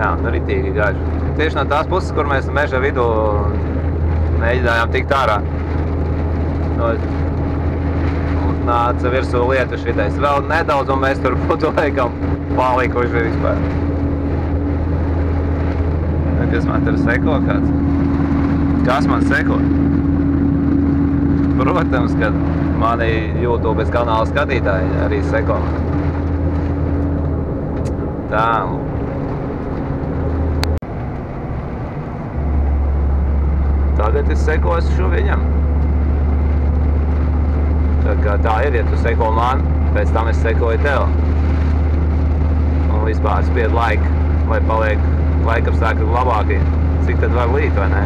Jā, ritīgi gaiši. Tieši no tās puses, kur mēs meža vidū mēģinājām tikt ārā. Nāca virsū lietu šitais. Vēl nedaudz, un mēs tur būtu laikam palikuši vispār. Kas man tur seko kāds? Kas man seko? Protams, ka mani YouTube kanāla skatītāji arī seko. Tā. Tagad es sekošu viņam. Tā ir, ja tu seko man, pēc tam es sekoju tev. Un vispār spied laiku, lai paliek laikapstākļi labākie. Cik tad var līt, vai ne?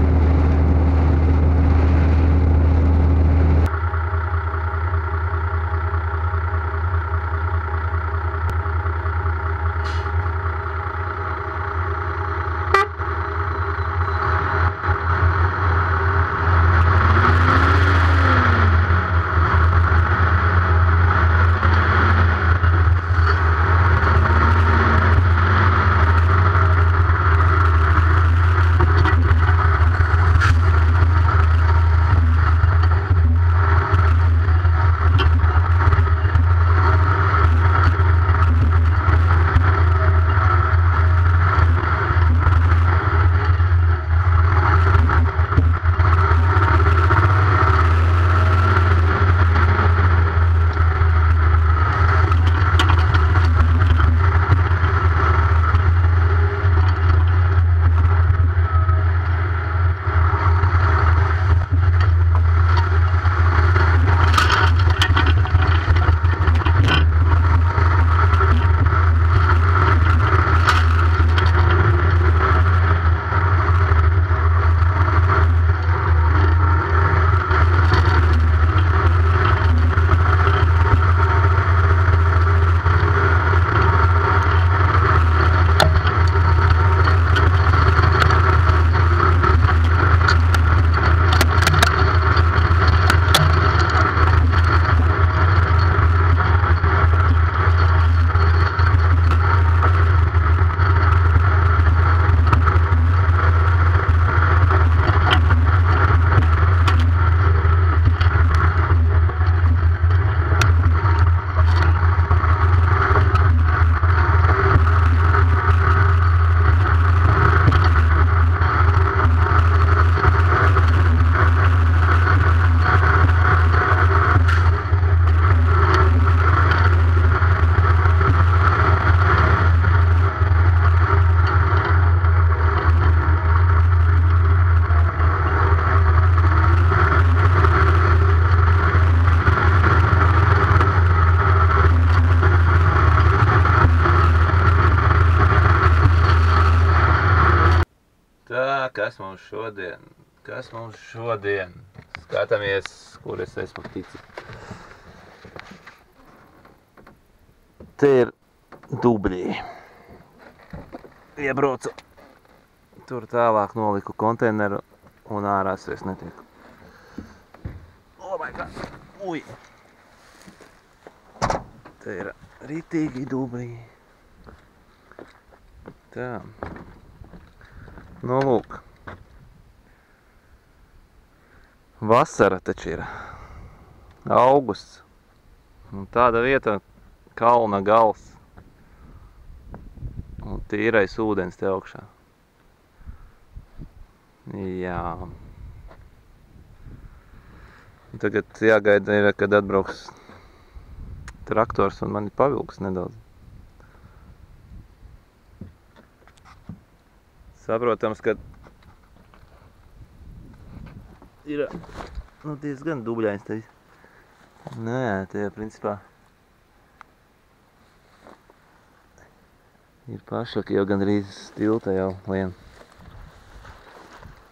Kas mums šodien? Skatāmies, kur es esmu ticis. Te ir dubļi. Iebraucu. Tur tālāk noliku konteineru un ārā es vairs netieku. Oh my god! Ui! Te ir ritīgi dubļi. Tā. Nu, lūk. Vasara taču ir. Augusts. Un tāda vieta, kalna gals. Un tīrais ūdens te augšā. Jā. Un tagad jāgaida ir, kad atbrauks traktors un mani pavilks nedaudz. Saprotams, ka ir diezgan dubļains te viss. Nu jā, te jau principā ir pašaki jau gandrīz tilta jau lien.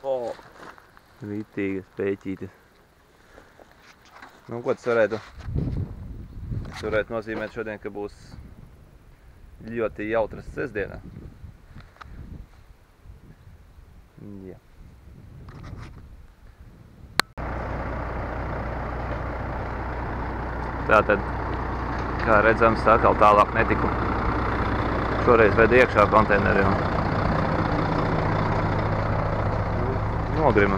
O! Ritīgas pēķītes. Nu, ko tas varētu? Tas varētu nozīmēt šodien, ka būs ļoti jautras sestdienā. Jā. Tātad, kā redzams, atkal tālāk netiku. Šoreiz vedu iekšā konteinerī un nogrima.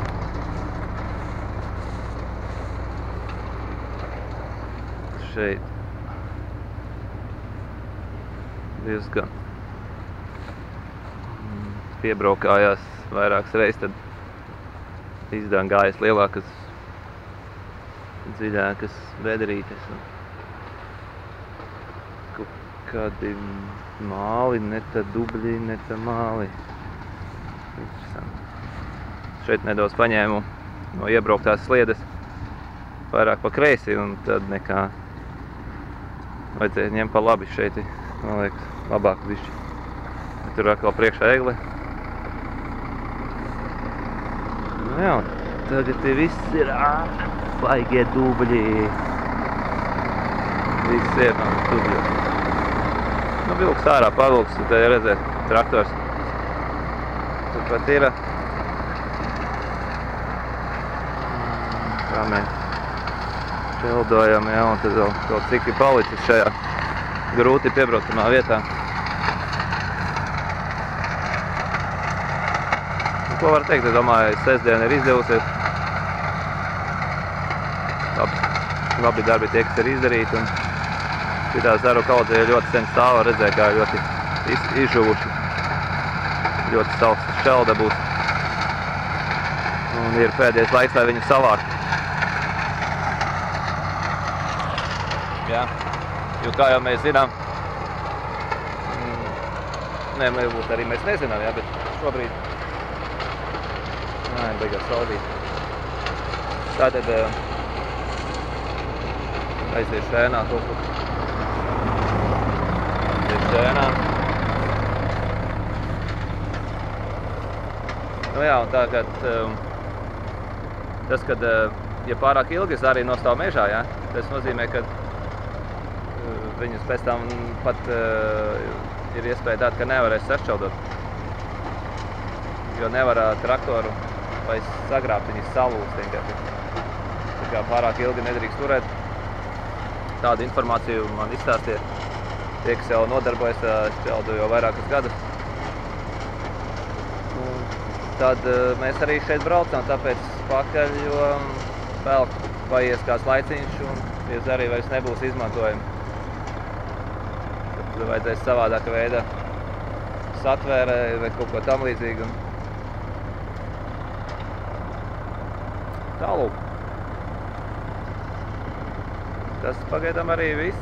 Šeit diezgan piebraukājās vairākas reizes, tad izdevām gājas lielākas, dziļākas bedrītes. Kādi māli, ne tā dubļi, ne tā māli. Interesanti. Šeit nedaudz paņēmu no iebrauktās sliedes vairāk pa kreisi, un tad nekā vajadzēja ņemt pa labi šeit, man liekas, labāk bišķi. Tur atkal priekšā egle. Nu jā, tagad viss ir baigie dubļi. Viss ir no dubļu. Nu, vilks ārā, pavilks, un te redzēt traktors. Turpat ir. Tā mēs šeldojam, jā, un tad vēl cik ir palicis šajā grūti piebraucamā vietā. Ko var teikt, es domāju, sestdiena ir izdevusies. Labi darbi tie, kas ir izdarīti, un šitā zaru kaudze ir ļoti sen stāva, redzēja, kā ļoti izžuvuši. Ļoti salks šelda būs. Un ir pēdējais laiks, lai viņu savākt. Jā, jo kā jau mēs zinām, varbūt arī mēs nezinām, jā, bet šobrīd beigās saudīt. Tātad aizies šēnā kaut kur. Aizies šēnā. Nu jā, un tā, kad tas, kad ja pārāk ilgi es arī nostāv mežā, jā, tas nozīmē, ka viņus pēc tam pat ir iespēja tāda, ka nevarēs sašķeldot. Jo nevar traktoru vai sagrābt, viņas salūst vienkārši. Tā kā pārāk ilgi nedrīkst turēt. Tādu informāciju man izstāstīja tie, kas jau nodarbojas šķeldu jau vairākus gadus. Un tad mēs arī šeit braucam, tāpēc pakaļ, jo vēl paies kāds laiciņš un tie zari vairs nebūs izmantojami. Tad vajadzēs savādāka veidā satvērē vai kaut ko tam līdzīgu. Tālūk. Tas pagaidām arī viss.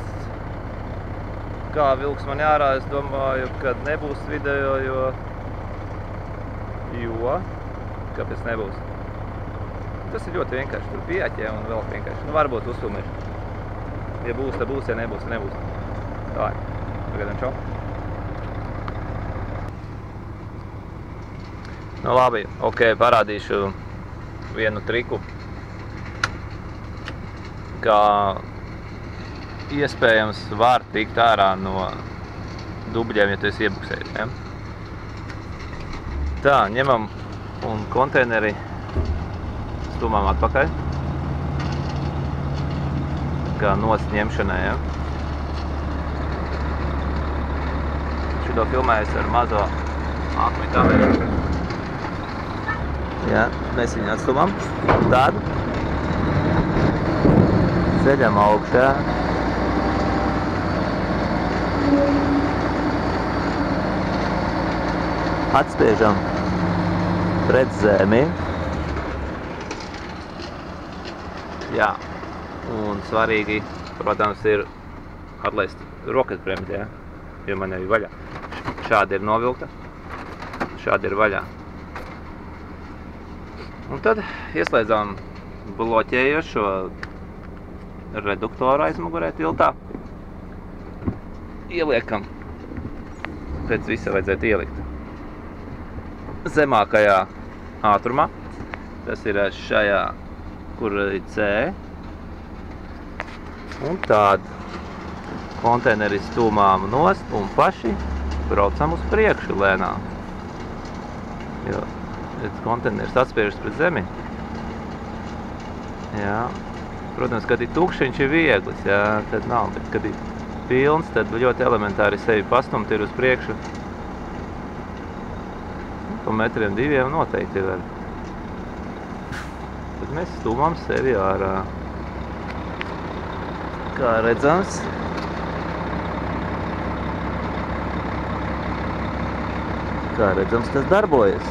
Kā vilks man ārā, es domāju, ka nebūs video, jo... Kāpēc nebūs? Tas ir ļoti vienkārši. Tur pieķē un vēl vienkārši. Nu, varbūt uzfilmēšu. Ja būs, tad būs, ja nebūs, tad nebūs. Tā. Pagaidām čau. Nu labi, ok, parādīšu vienu triku, kā iespējams var tikt ārā no dubļiem, ja tu esi iebuksējis. Ja? Tā, ņemam un konteineri stumām atpakaļ, kā nost ņemšanai. Ja? Šito filmējas ar mazo ātumi kameru. Ja, mēs viņu atstumam. Tad ceļam augšā. Atspiežam pret zemi. Jā, un svarīgi, protams, ir atlaist rokas bremzi, ja? Jo man jau ir vaļā. Šādi ir novilkta, šādi ir vaļā. Un tad ieslēdzām bloķējošo reduktoru aizmugurē tiltā. Ieliekam, pēc visa vajadzētu ielikt zemākajā ātrumā. Tas ir šajā, kur ir C. Un tād konteineri stūmām nost un paši braucam uz priekšu lēnām. Jo konteineris atspiežas pret zemi. Jā. Protams, kad ir tukšs, viņš ir vieglis, jā, tad nav, bet kad ir pilns, tad ļoti elementāri sevi pastumt ir uz priekšu. Pa metriem diviem noteikti var. tad mēs stūmam sevi ārā. Kā redzams, tas darbojas.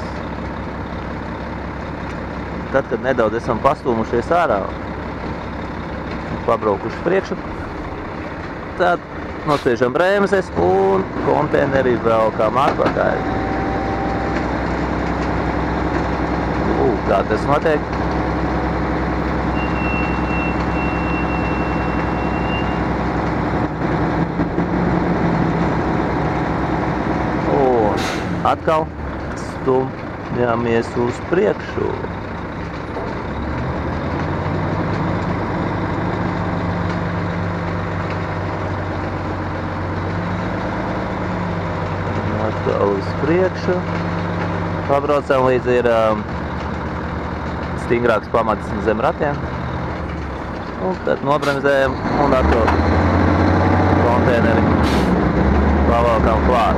Tad, kad nedaudz esam pastūmušies ārā un pabraukuši priekšu, tad nospiežam bremzes un konteineri velkam atpakaļ. Kā tas notiek? Un atkal stumjamies uz priekšu. Atkal uz priekšu. Pabraucam līdz ir stingrāks pamats zem ratiem. Un tad nobremzējam un atkal konteineri pavalkam klāt.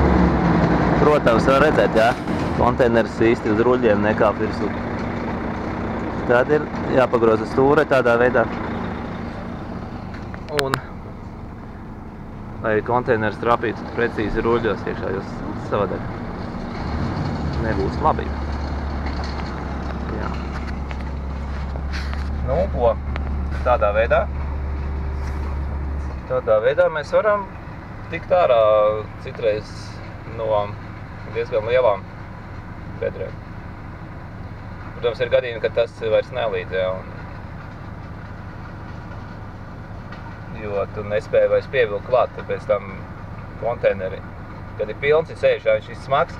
Protams, var redzēt, jā, konteineris īsti uz ruļļiem nekāp virsū. Tad ir jāpagroza stūre tādā veidā. Un, lai konteineris trapītu precīzi ruļļos iekšā, jo savādāk nebūs labi. Jā. Nu, ko? Tādā veidā mēs varam tikt ārā citreiz no diezgan lielām bedrēm. Protams, ir gadījumi, ka tas vairs nelīdz, jā, jo tu nespēji vairs pievilkt klāt, tāpēc tam konteineri, kad ir pilns, ir sēžā, viņš ir smags,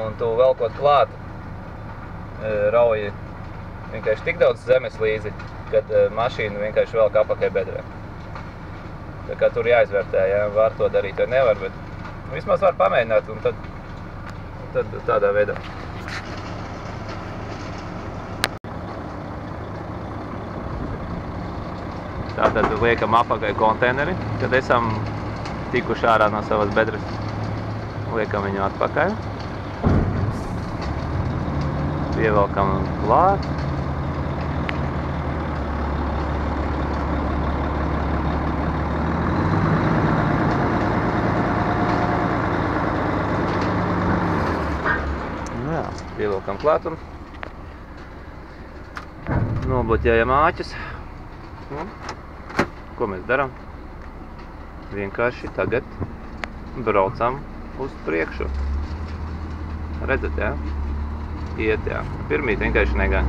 un tu velkot klāt, rauji vienkārši tik daudz zemes līdzi, kad mašīna vienkārši velk apakaļ bedrē. Tā kā tur jāizvērtē, jā, var to darīt vai nevar, bet vismaz var pamēģināt, un tad tādā veidā. Tātad liekam apakaļ konteineri, kad esam tikuši ārā no savas bedres. Liekam viņu atpakaļ. Pievelkam klāt. Pievelkam klāt un nobloķējam āķus. Un, ko mēs darām? Vienkārši tagad braucam uz priekšu. Redzat, jā? Iet, jā. Pirmīt vienkārši negāja.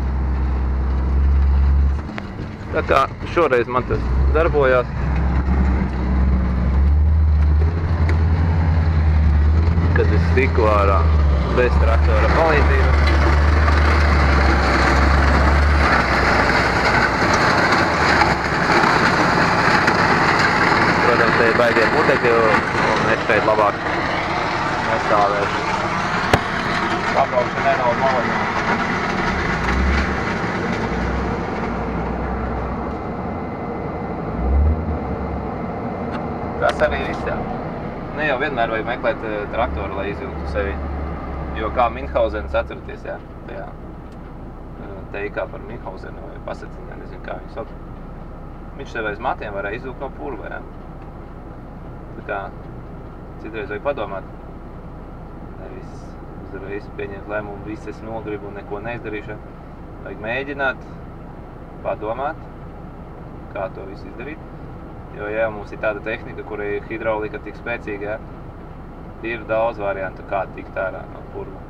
Tā kā šoreiz man tas darbojās. Kad es tiku ārā bez traktora palīdzības. Protams, te ir baigie putekļi, un es šeit labāk nestāvēšu. Pabraukšu nedaudz malā. Tas arī viss, jā. Ne jau vienmēr vajag meklēt traktoru, lai izjūtu sevi. Jo kā Minhausenes atceraties, jā, tajā teikā par Minhausenu vai pasacīnē, nezinu, kā viņu sauc. Viņš sev aiz matiem varēja izvilkt no purva, jā. Tā kā citreiz vajag padomāt. Nevis uzreiz pieņemt lēmumu, viss es nogribu un neko neizdarīšu. Vajag mēģināt, padomāt, kā to visu izdarīt. Jo, ja mums ir tāda tehnika, kura ir hidraulika tik spēcīga, jā, ir daudz variantu, kā tikt ārā no purva.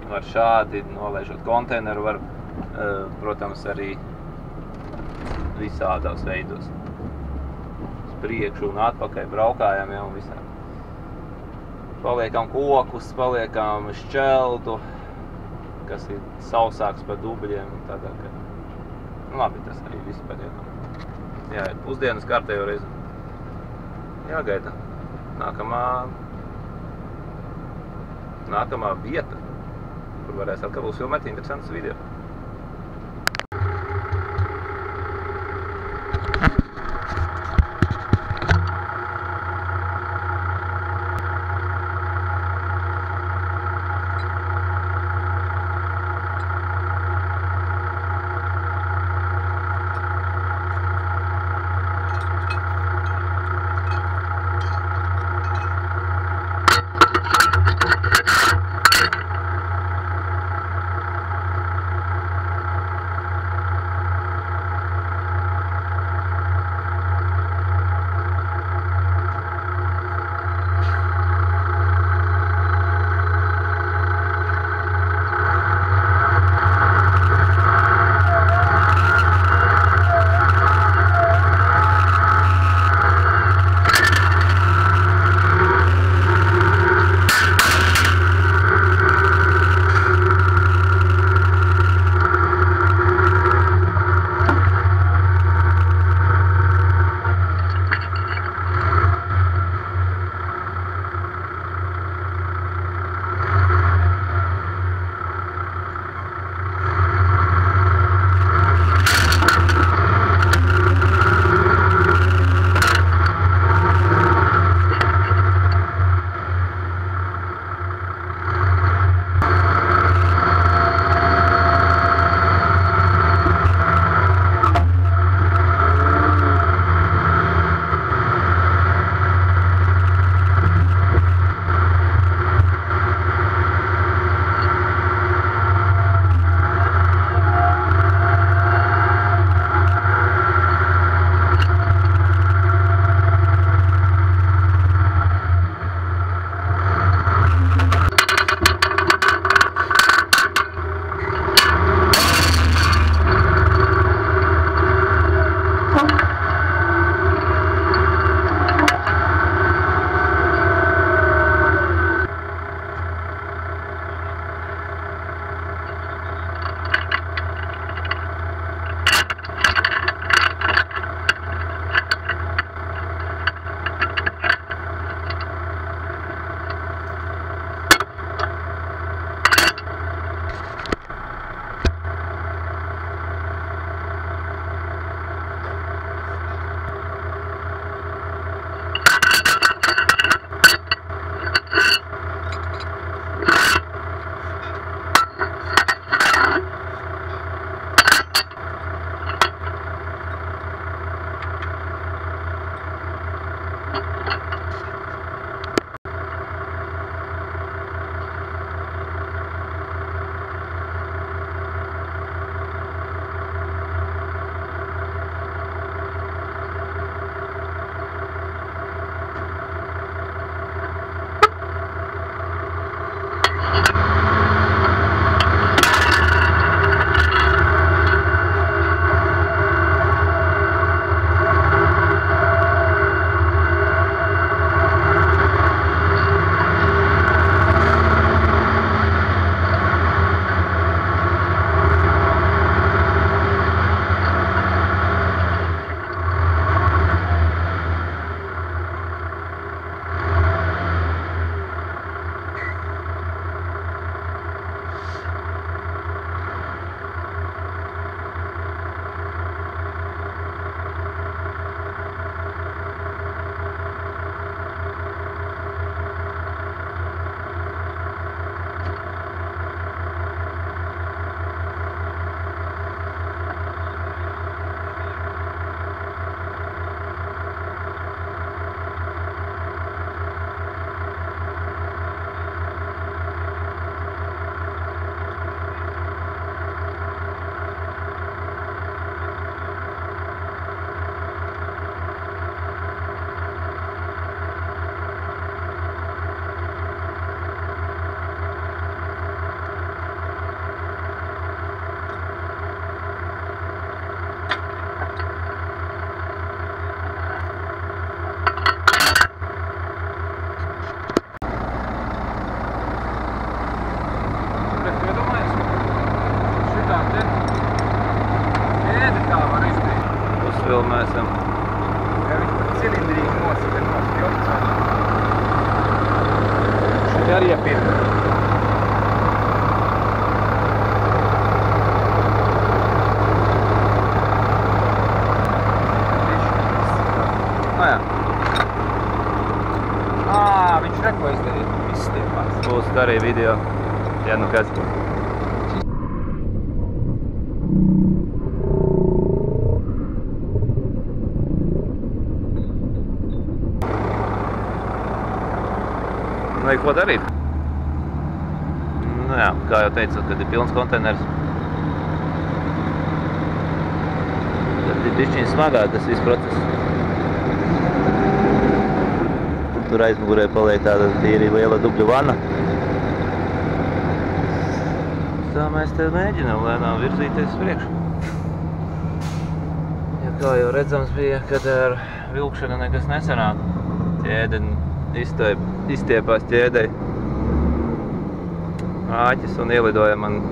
Var šādi nolaižot konteineru, var, protams, arī visādās veidos. Uz priekšu un atpakaļ braukājam, ja, un visā. Paliekam kokus, paliekam šķeltu, kas ir sausāks par dubļiem un tādā, ka... Nu, labi, tas arī viss padiekam. Jā, pusdienas kārtējo reizi. Jāgaida. Nākamā vieta, kur varēs atkal uzfilmēt interesantus video. arī iepirkt. Jā. Viņš reko izdarīt, viss stiepās. Būs arī video, ja nu kas. Vajag ko darīt. Nu jā, kā jau teicu, kad ir pilns konteiners. Tad ir bišķiņ smagāk tas viss process. Tur aizmugurē paliek tāda tīri liela dubļu vana. Tā mēs te mēģinām lēnām virzīties priekšu. Ja kā jau redzams bija, kad ar vilkšanu nekas nesanāk. Ķēde izstiepās ķēdei. Āķis un ielidoja man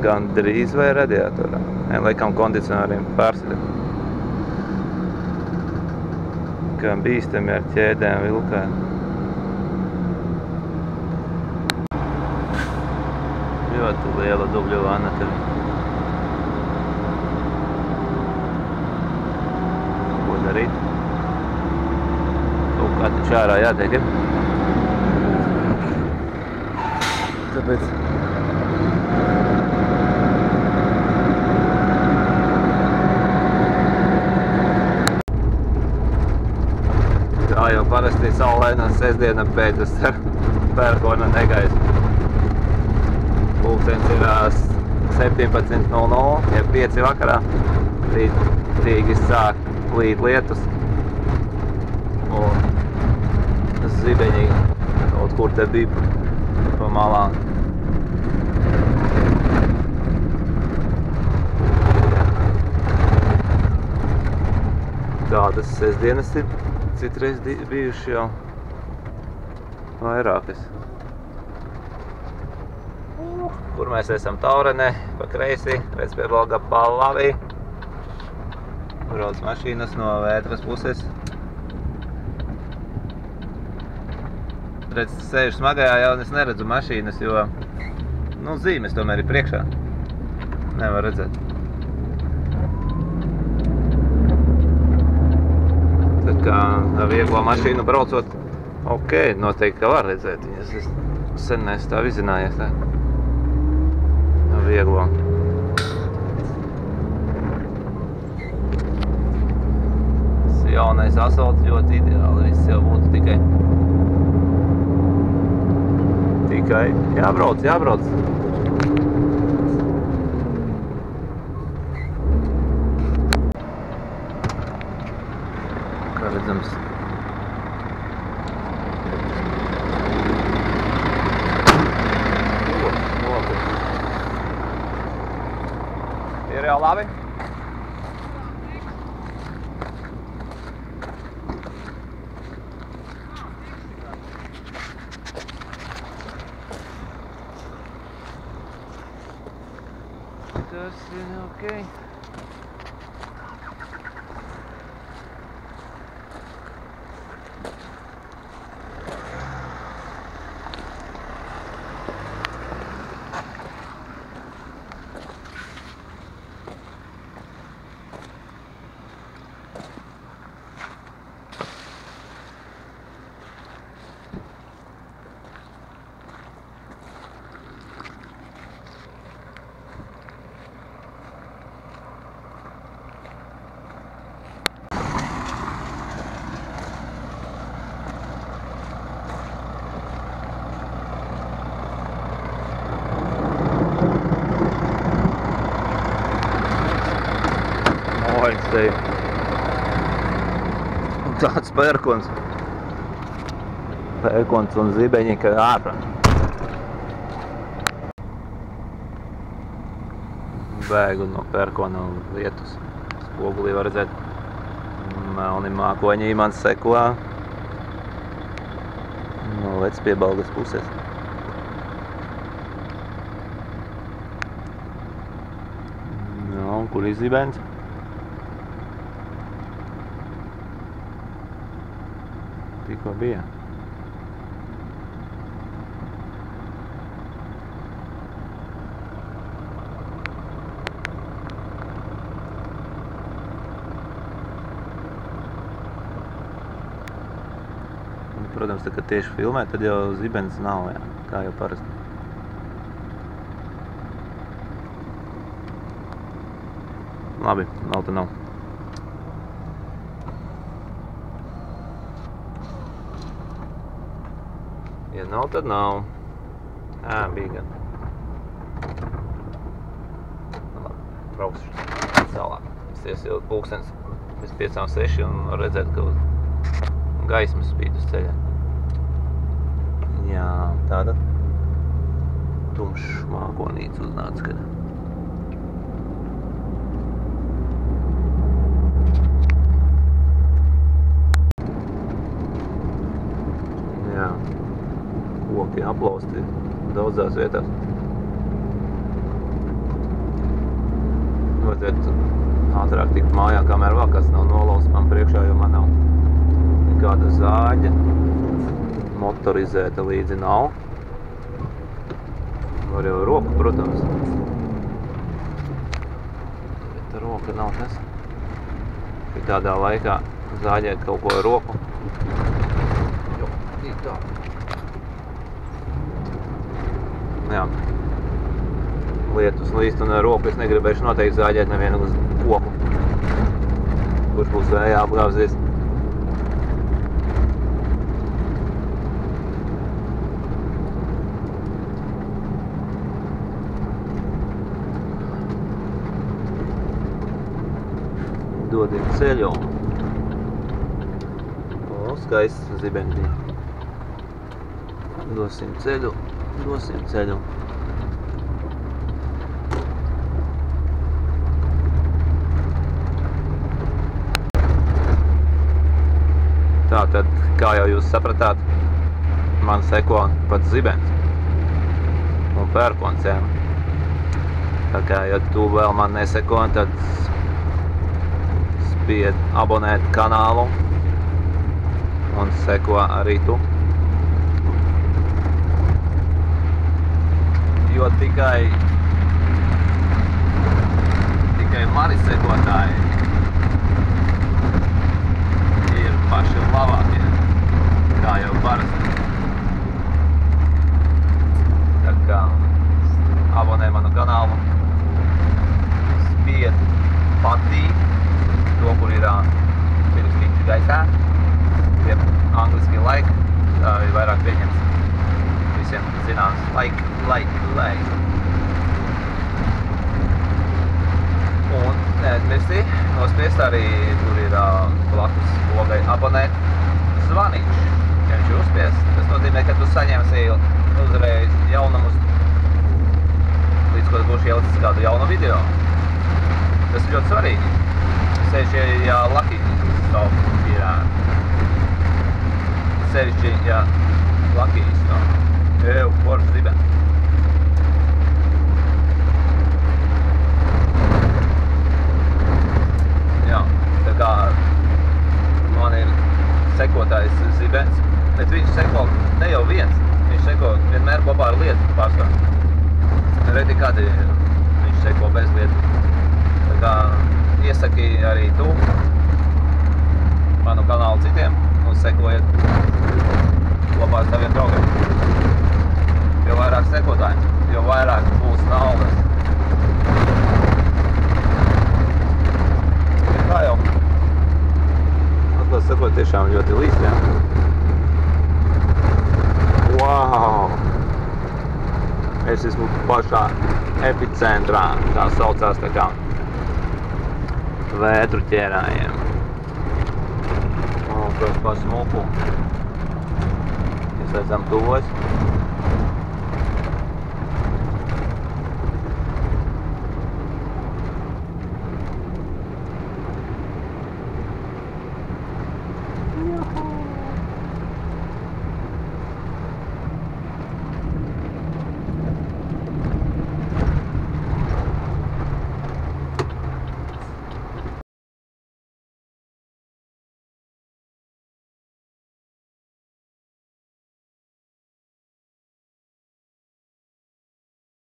gan drīz vai radiatorā. Laikam kondicionāriem pārsidam. Kā bīstami ar ķēdēm vilkā. Ļoti liela dubļu vana tur. Ko darīt? Kaut kā taču ārā jātiek ir. Tāpēc kā jau parasti saulainā sestdiena beidzas ar pērkona negaisu. Pulkstenis ir 17:00, ja 5 vakarā. Rīgi sāk līt lietus. Un zibeņi kaut kur te bija pa malā. Tādas sestdienas ir citreiz bijuši jau vairākas. Kur mēs esam Taurenē, pa kreisi, redz pie Volga pa labi. Brauc mašīnas no Vētras puses. Redz, sēžu smagajā jau es neredzu mašīnas, jo zīmes tomēr ir priekšā. Nevar redzēt. Tā kā ar vieglo mašīnu braucot, ok, noteikti, ka var redzēt viņas. Es sen neesmu tā vizinājies tā. Ar vieglo. Tas jaunais asfalts ļoti ideāli. Viss jau būtu tikai jābrauc. Kā redzams. Ir jau labi? Tas ir ok. Tāds pērkons un zibeņi, ka ārā. Bēgu no pērkona lietus. Spogulī var redzēt. Melni mākoņi man seko no Vecpiebalgas puses. Un kur ir zibens? Tikko bija. Protams, kad tieši filmē, tad jau zibens nav, jā, kā jau parasti. Labi, nav tad nav. Ja nav, tad nav. Bija gan. Labi, braukšu tālāk. Es jau pulkstens bez 5-6 un redzēt, ka gaismas spīd uz ceļa. Jā, tāda tumšs mākonīts uznāca, kad. Jā, koki aplausti daudzās vietās. Vajadzētu ātrāk tikt mājā, kamēr vēl kas nav nolausts man priekšā, jo man nav nekāda zāģa. Motorizēta līdzi nav. Var jau roku, protams. Bet roka nav tas. Ka tādā laikā zāģēt kaut ko ar roku. Jo, tik tā. Jā. Lietus līst un ar roku es negribēšu noteikti zāģēt nevienu uz koku. Kurš būs vējā apgāvzies. Dodim ceļu. O, skaists zibentī. Dosim ceļu. Tātad, kā jau jūs sapratāt, man seko pats zibens un pērkoncēm. Tā kā, ja tu vēl man neseko, tad spied abonēt kanālu un seko arī tu. Jo tikai mani sekotāji ir paši labākie, kā jau parasti. Tā kā abonē manu kanālu, spied patīk to, kur ir pirkstīņš gaisā, jeb angliski like, tā ir vairāk pieņems. Visiem zināms, like. Un neaizmirsti nospiest arī, tur ir blakus logai abonēt zvanīšu. Ja viņš ir uzspiest, tas nozīmē, ka tu saņemsi uzreiz jaunumus, līdz ko būšu ielicis kādu jaunu video. Tas ir ļoti svarīgi. Sevišķi, ja Lucky Stop ir sevišķi, ja Lucky Stop. Foršs zibens. Jā, tā kā man ir sekotājs zibens, bet viņš seko ne jau viens, viņš seko vienmēr kopā ar lietu pārstāv. Reti kādi viņš seko bez lietu. Tā kā iesaki arī tu manu kanālu citiem un sekojiet kopā ar saviem draugiem. Jo vairāk sekotāji, jo vairāk būs naudas. Kā jau? Atklāt sakot, tiešām ļoti līst, jā. Wow! Es esmu pašā epicentrā, tā saucās tā kā vētru ķērājiem. O, kas pa smuku. Mēs redzam tuvojas.